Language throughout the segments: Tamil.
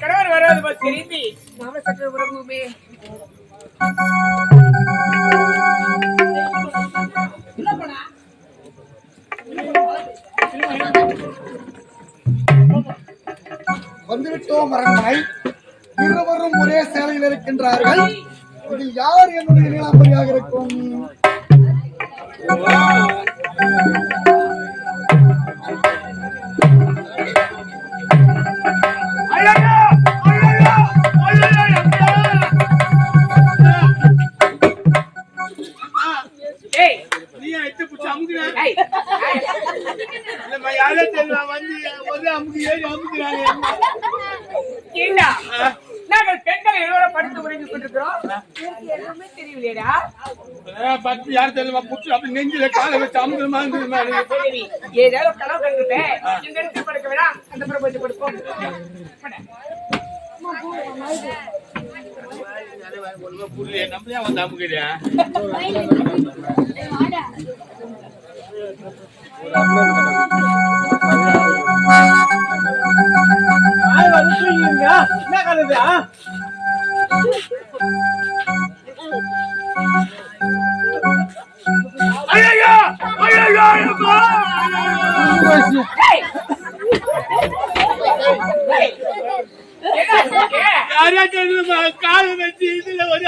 கணவர் வராது தெரிந்து நாம சற்று உறங்குமே. வந்துவிட்டோம் அரண்மனை. இருவரும் ஒரே சேலையில் இருக்கின்றார்கள். இதில் யார் என்னுடைய நீலாம்பரியாக இருக்கும்? நாங்கள் பெண்கள் எல்லோரும் படுத்து உறங்கிக் கொண்டிருக்கிறோம். எதுவுமே தெரியலையா? பத்து யாரு தெரியுமா? புடிச்சு அப்படி நெஞ்சில காலை வச்சு அமுதுமா ஏதாவது கனவு கண்டுட்டேன். இந்த இடத்துல படுக்க வேணா, அந்த புறம் போய் படுப்போம். நம்மளே வந்து அமுக்கலையா? என்ன கலதா? ஐயோ ஐயோ கால வச்சு இதுல ஒரு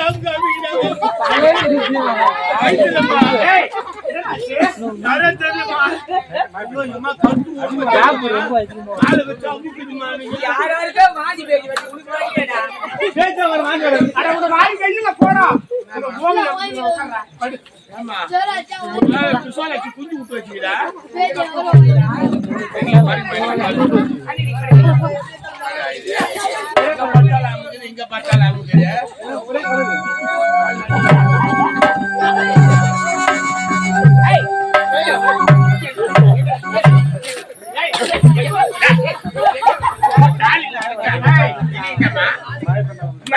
குஞ்சு விட்டு வச்சுக்கிறா இங்க பார்த்தாலும்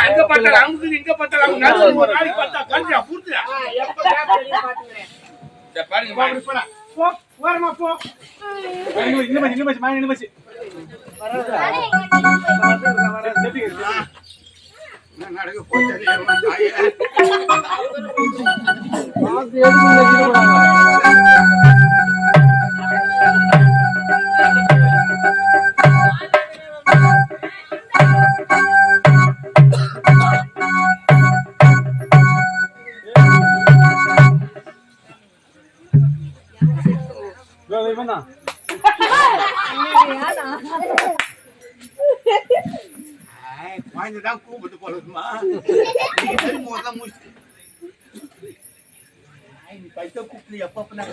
அங்க பார்த்தாலும் இங்க பார்த்தாலும் ஒரு நாளைக்கு பார்த்தா கஞ்சா பூர்த்தியா பாருங்க போ வரமா போ இன்னும் நடக்க போய் குழந்தைதான் கூப்பிட்டு போறதுமா முடிச்சு பைசா கூப்பிட்டு எப்ப என்ன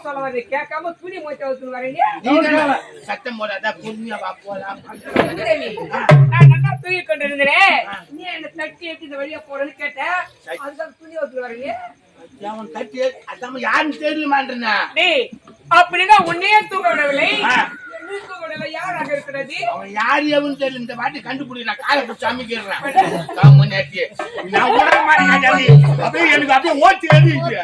சொல்ல வரீங்க? கேட்காம துணி மொச்ச வச்சு வரீங்க. சத்தம் போடாத புண்ணியவா போலாம். நான் நல்லா தூங்கி கொண்டிருந்தேன். நீ என்ன தட்டி எடுத்து இந்த வழியா போறேன்னு கேட்டேன். அதுதான் துணி வச்சு வரீங்க. அவன் தட்டி அதாம யாருன்னு தெரியலமான்றா. டேய் அப்படின்னா உன்னையே தூங்க விடவில்லை. யாராக இருக்கிறது? அவன் யாரு எவன்னு தெரியல. இந்த வாட்டி கண்டுபிடி. நான் காலை பிடிச்சி அமைக்கிறேன். காமனாட்டி நான் உடனே மாதிரி அப்படியே எனக்கு அப்படியே ஓட்டி எழுதிட்டு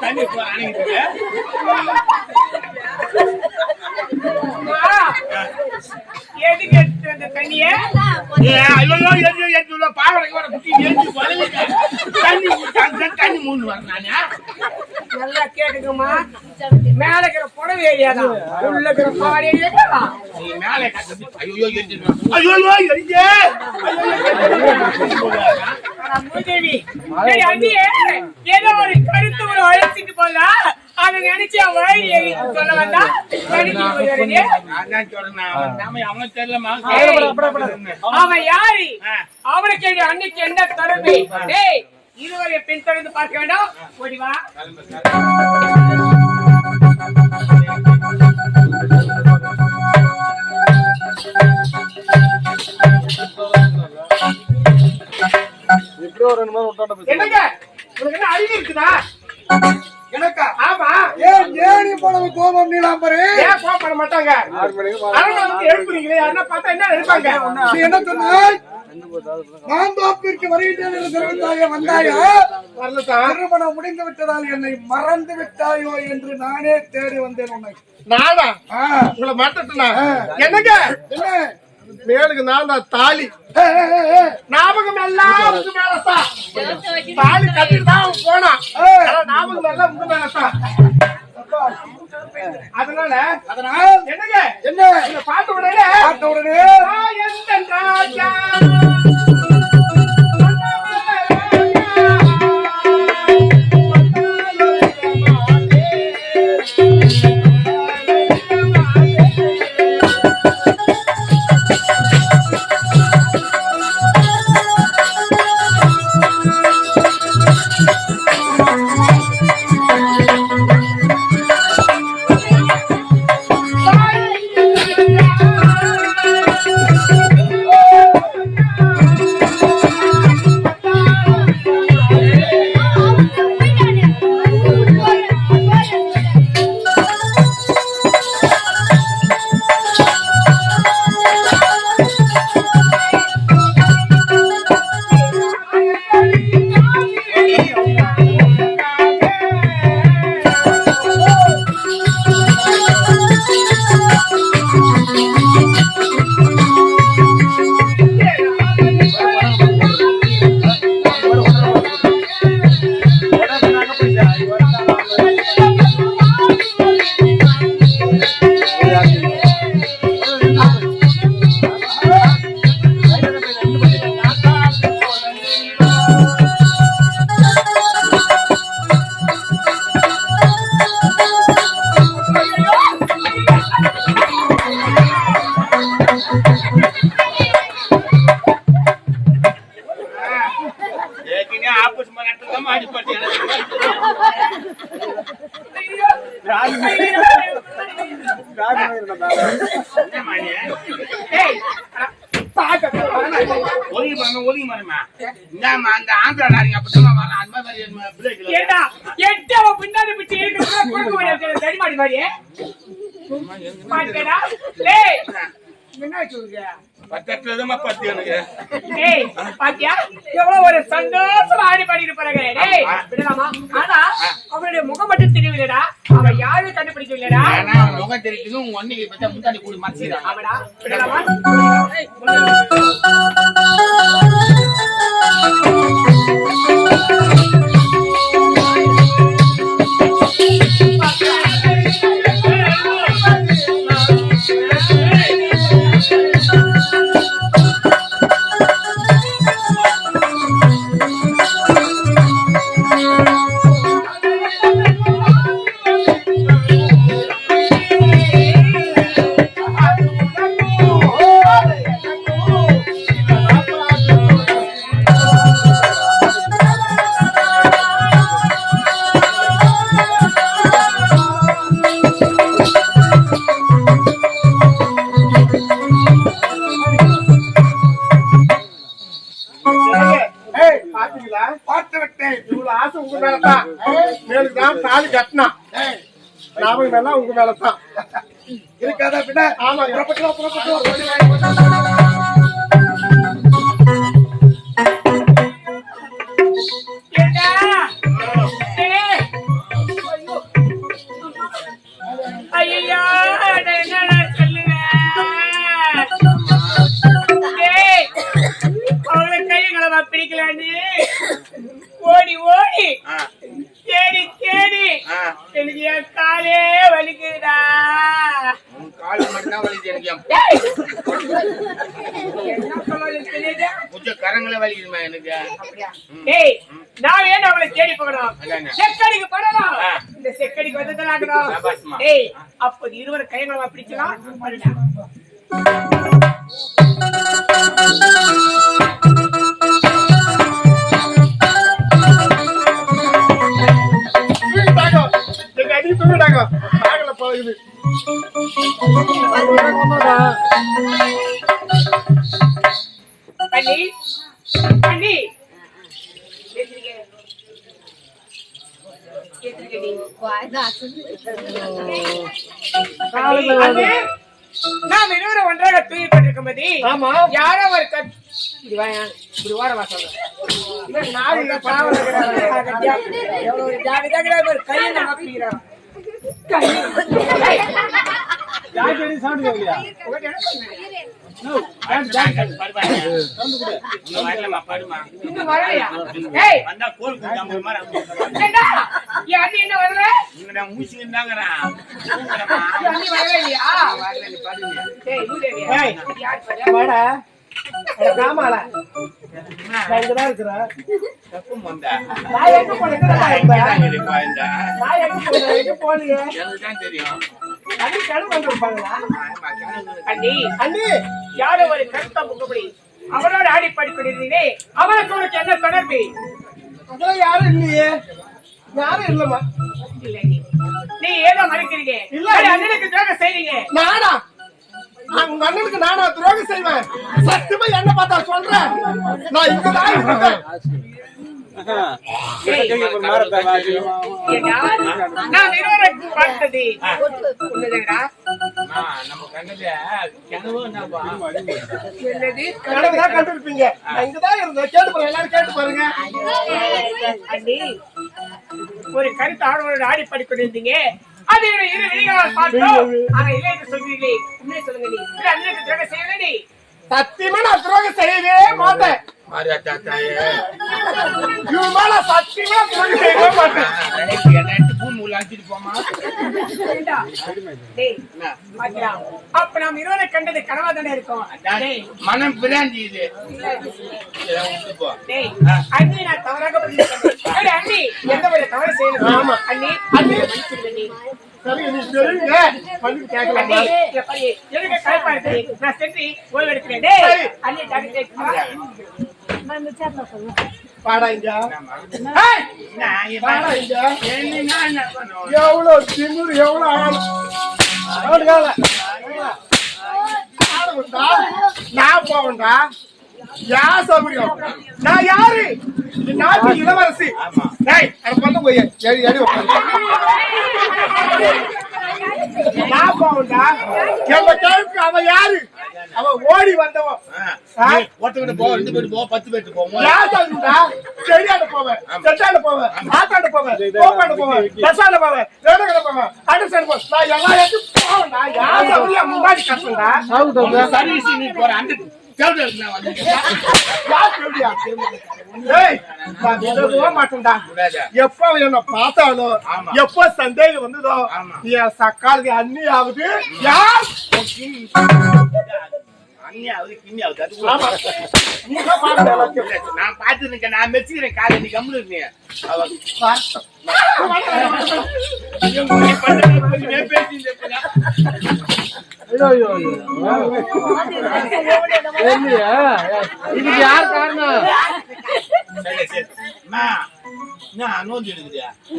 தண்ணி எதுக்கு எடுத்து வந்த தண்ணிய தண்ணி மூணு வரேன் நல்லா கேட்டுக்கமா. மேல இருக்கிற புடவை ஏரியாதான், உள்ள இருக்கிற பாடி மேலே மூதேவி ஏதோ ஒரு கருத்து ஒரு அழைச்சிட்டு போல அதை நினைச்சு அவன் சொல்ல வந்தா அவன் யாரு அவனுக்கு அன்னைக்கு என்ன தொடர்பு? இருவரை பின் தொடர்ந்து பார்க்க வேண்டாம், ஓடிவா. என்னங்க உனக்கு என்ன அறிவு இருக்குதா? எனக்கா? ஆமா. ஏன் ஏன் இவ்வளவு கோபம் நீலாம்பரே? ஏன் கோபப்பட மாட்டாங்க? எழுப்புறீங்களே, யாருன்னா பார்த்தா என்ன எடுப்பாங்க? நீ என்ன சொன்னாய்? மாந்தோப்பிற்கு வருகின்றேன் என்று தெரிவித்தாயே, வந்தாயா? திருமணம் முடிந்து விட்டதால் என்னை மறந்து விட்டாயோ என்று நானே தேடி வந்தேன் உன்னை. நானா உங்களை மாட்டா? என்னங்க என்ன மேலுக்கு நான் தான் தாலி ஞாபகம் எல்லாம் உங்க மேலத்தான். தாலி கட்டிட்டு தான் போனான், ஞாபகம் எல்லாம் உங்க மேலத்தான். அதனால என்னங்க என்ன பார்த்த உடனே எந்த ராஜா பின்னாடி ஒரு சந்தோஷம் ஆடி பாடிட்டு போறாங்க. ஆனா அவனுடைய முகம் மட்டும் தெரியவில்லடா, அவன் யாரும் கண்டுபிடிக்கவில்லடா. முகம் தெரியுது உங்க ஒன்னிக்கு பத்தி முன்னாடி கூடி மறைச்சிடா. அவடா விடலாமா? பாத்தீங்களா? பார்த்து விட்டேன். இவ்வளவு ஆசை உங்க மேலதான். மேலுக்கு தான் தாலி கட்டினா ஞாபகம் எல்லாம் உங்க மேலதான் இருக்காதா பின்ன? ஆமா. ஏண்டா? டேய். ஐயையோ, நான் என்னடா சொல்லுவேன்? டேய், அவளை கைகளை பிடிக்கலான்னு ஓடி ஓடி தேடி தேடி எனக்கு என் காலே வலிக்குதுடா. கால் மட்டும் வலிக்குது எனக்கு. டேய், என்ன சொல்றது தெரியுதா? கொஞ்சம் கரங்களை வலிக்குதுமா எனக்கு. டேய், நான் ஏன் அவளை தேடி போகணும்? அதானே. செக்கடிக்கு போடணும். இந்த செக்கடிக்கு வந்து ஆகணும். சபாஷ்மா. டேய், அப்போது இருவர் கைகளை பிடிக்கலாம். பண்ணுடா. எங்க அடி தூக்கிட்டாங்க நாகல பழகுது. அண்ணி, அண்ணி. அண்ணே, நாம் இருவரும் ஒன்றாக தூங்கிக் கொண்டிருக்கும் போது ஆமா. யாரோ ஒரு இப்படி வாயா, இப்படி ஓரமா சொல்றேன். நாலு பாவம் எவ்வளவு ஜாகிரதையா ஒரு கையில மாப்பிக்கிறான். இன்னும் வரலையா? ஏய், வந்தா கோல் குடிக்காம மாதிரி ஏண்டா, என் அண்ணி என்ன வரல? இங்க மூச்சுக்கிட்டாங்கிறான். என் அண்ணி வரவே இல்லையா? ஏய், பூதேவியா? ஏய். யார் பாரு? வாடா. காமால நான் இங்கதான் இருக்கிறேன். தப்பும் வந்தா நான் எங்க போனேன்? நான் எங்க போனேன்? எங்க போனீங்க? எனக்கு தான் தெரியும். அண்ணி கடன் வந்திருப்பாங்களா? அண்ணி, அண்ணி யாரோ ஒரு கருத்த முகப்படி அவரோட ஆடி படிக்கிறீங்களே, அவனுக்கு உனக்கு என்ன தொடர்பு? அதெல்லாம் யாரும் இல்லையே. யாரும் இல்லம்மா. இல்லை, நீ ஏதோ மறைக்கிறீங்க. இல்ல. சரி, அண்ணனுக்கு துரோகம் செய்றீங்க. நானா? உங்க அண்ணனுக்கு நானா துரோகம் செய்வேன்? சத்தியமா என்ன பார்த்தா சொல்றேன். நான் இங்கதான் இருக்கேன். ஏண்டா, நான் இருவரை பார்த்தது உண்மைதானடா? நம்ம கண்ணது கிணவு என்னப்பா? என்னது? கனவுதான் கண்டிருப்பீங்க. நான் இங்கதான் இருந்தேன். கேட்டு பாருங்க, எல்லாரும் கேட்டு பாருங்க. அண்ணி, ஒரு கருத்து ஆடவரோட ஆடி படிக்கொண்டிருந்தீங்க. அது இரு விழிகளால் பார்த்தோம். ஆனா இல்லை என்று சொல்றீங்களே, உண்மையை சொல்லுங்க. நீ இல்ல, அண்ணனுக்கு துரோகம் செய்யல. நீ சத்தியமா நான் துரோகம் செய்யவே மாட்டேன். மாரியாத்தா தாயே. இவன் மேல சத்தியமா துரோகம் செய்யவே மாட்டேன். என்ன பூமி உள்ள அடிச்சிட்டு போமா? ஏண்டா? டேய், பாத்தியா? அப்ப நாம் இருவரை கண்டது கனவா தானே இருக்கும். டேய், மனம் பிராந்தி இது. டேய், அண்ணி நான் தவறாக புரிஞ்சுக்கிட்டேன். சரி, அண்ணி எந்த ஒரு தவறு செய்யணும்? ஆமா. அண்ணி, அண்ணி. மன்னிச்சிடுங்க அண்ணி. சரி, நீ தெரியுங்க. பண்ணி கேட்கலாமா? அண்ணி, எப்படி? எனக்கு களைப்பா இருக்கு. நான் சென்று ஓய்வு எடுக்கிறேன். டேய், சரி. அண்ணி ஜாக்கிரதை. பாடா இங்க. ஏய், பாடா இங்க. என்ன பண்ணுவோம்? எவ்வளவு திமிரு, எவ்வளவு ஆளு. அவனுக்கால. ஆளுண்டா. நான் போவேன்டா. யார் சௌகரியம்? நான் யாரு? இந்த நாட்டு இளவரசி. டேய், அட பண்ண போய் ஏறி ஏறி உட்காரு. நான் போவேன்டா. எங்க கேள்வி அவன் யாரு? அவன் ஓடி வந்தவன். ஒருத்தர் போ, 2 பேர் போ, 10 பேர் போவோம். யார் சொல்லுடா? செடியாட போவேன், செட்டாட போவேன், ஆத்தாட போவேன், கோப்பாட போவேன், பசாட போவேன், ரேடகட போவேன், அடசட போவேன். நான் எல்லா இடத்துக்கும் போவேன்டா. யார் சௌகரியா முன்னாடி கட்டண்டா? சர்வீஸ் நீ போற அந்த தேவதை நான் வந்து யார் சொல்லியா? ஏய், நான் போக மாட்டேன்டா. எப்ப என்ன பார்த்தாலும் ஆமா. எப்ப சந்தேகம் வந்ததோ ஆமா. என் சக்காலுக்கு அண்ணி ஆகுது. யார் அண்ணியாவது கிண்ணியாவது அது ஆமா. நீங்க பாருங்க எல்லாத்தையும். நான் பார்த்து இருக்கேன். நான் மெச்சுக்கிறேன். காலை நீ கம்முனு இருக்கீங்க. இதுக்கு யார் காரணம்?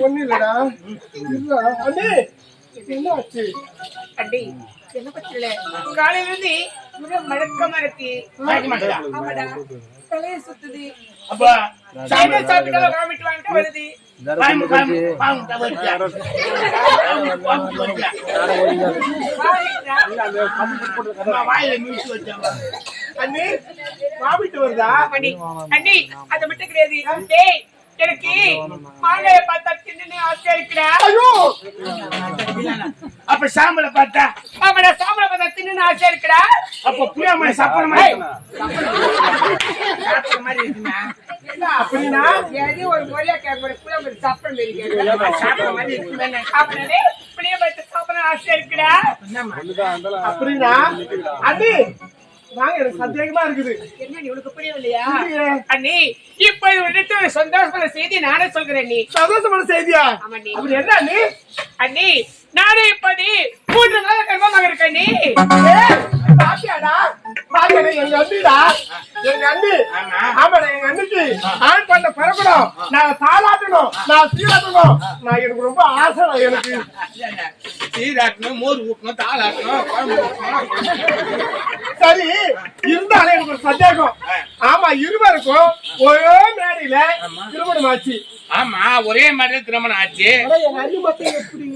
ஒண்ணு இல்லடா. இல்ல அண்ணே, என்ன ஆச்சு? அடி, என்ன பத்தில? காலையில இருந்து மிக மழக்கமா இருக்கு. ஆமாடா, தலையை சுத்துது. அப்ப என்ன சாப்பிட்டாலும் வாமிட்டு வாங்கிட்டு வருது. அண்ணி வாமிட்டு வருதா? அண்ணி அண்ணி அதை மட்டும் கிடையாது. டேய் எனக்கு மாங்காயை பார்த்தா தின்னு ஆசையா இருக்குடா. ஐயோ அப்ப சாம்பலை பார்த்தா ஆமாடா சாம்பலை பார்த்தா தின்னு ஆசையா இருக்குடா. அப்ப புளியாம சாப்பிட மாதிரி இருக்குண்ணா. அப்படின்னா ஏதோ ஒரு மொழியா கேட்க புளிய சாப்பிட மாதிரி சாப்பிட மாதிரி இருக்குதானே. அப்படியே புளிய பார்த்து சாப்பிட ஆசையா இருக்குடா. அப்படின்னா அண்ணி வாங்க, எனக்கு சந்தேகமா இருக்குது. என்ன நீ உனக்கு புரியவில்லையா? இல்லையே. அண்ணி இப்ப உன்னிட்டு ஒரு சந்தோஷமான செய்தி நானே சொல்கிறேன். நீ சந்தோஷமான செய்தியா? ஆமாண்ணி. அப்படி என்ன அண்ணி? அண்ணி நானே இப்படி 3 நாள் கர்ப்பமாக இருக்கேன். நீ பாத்தியாடா? பாத்தியாடா? எங்க அண்ணிடா, எங்க அண்ணி. ஆமாடா, எங்க அண்ணிக்கு ஆண் பண்ண பிறக்கணும், நான் தாளாட்டணும், நான் சீராட்டணும். நான் எனக்கு ரொம்ப ஆசை. எனக்கு சீராட்டணும், மோர் ஊட்டணும், தாளாட்டணும், குழம்பு ஊட்டணும். சரி இருந்தாலும் எனக்கு ஒரு சந்தேகம். ஆமா, இருவருக்கும் ஒரே மேடையில திருமணம் ஆச்சு. ஆமா, ஒரே மாதிரி திருமணம் ஆச்சு. எங்க அண்ணி மட்டும் எப்படி?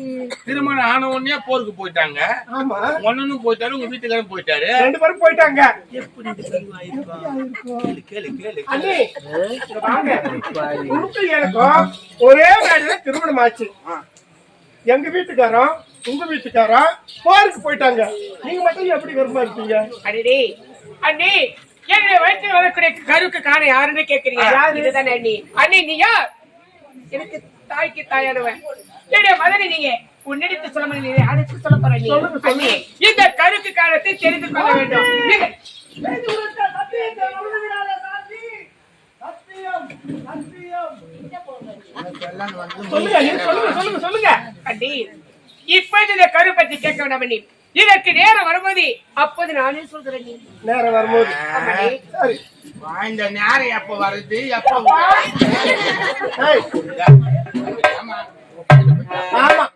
திருமணம் ஆன உடனே போருக்கு போயிட்டாங்க. ஆமா, ஒன்னும் போயிட்டாரு, உங்க வீட்டுக்காரரும் போயிட்டாரு. 2 பேரும் போயிட்டாங்க. அண்ணி இங்க வாங்க. உனக்கு எனக்கும் ஒரே மேடையில திருமணம் ஆச்சு. எங்க வீட்டுக்காரன் உங்க வீட்டுக்காரன் போருக்கு போயிட்டாங்க. நீங்க மட்டும் எப்படி கர்ப்பமா இருக்கீங்க? அடடே அண்ணி என்னுடைய வயிற்றில் வரக்கூடிய கருக்கு காண யாருன்னு கேட்கிறீங்க? இதுதானே அண்ணி. அண்ணி நீ யார்? எனக்கு தாய்க்கு தாயானவன். என்னுடைய மதனை நீங்க உன்னிடத்து சொல்ல முடியல, அடுத்து சொல்ல போறேன். அண்ணி இந்த கருக்கு காலத்தை தெரிந்து கொள்ள வேண்டும். சொல்லுங்க அண்ணி, சொல்லுங்க சொல்லுங்க சொல்லுங்க. அண்ணி இப்ப இந்த கரு பற்றி கேட்க வேண்டாம் அண்ணி. இதற்கு நேரம் வரும்போது அப்போது நானே சொல்கிறேன். நீ நேரம் வரும்போது சரி. இந்த நேரம் எப்ப வருது, எப்ப ஏய், ஆமா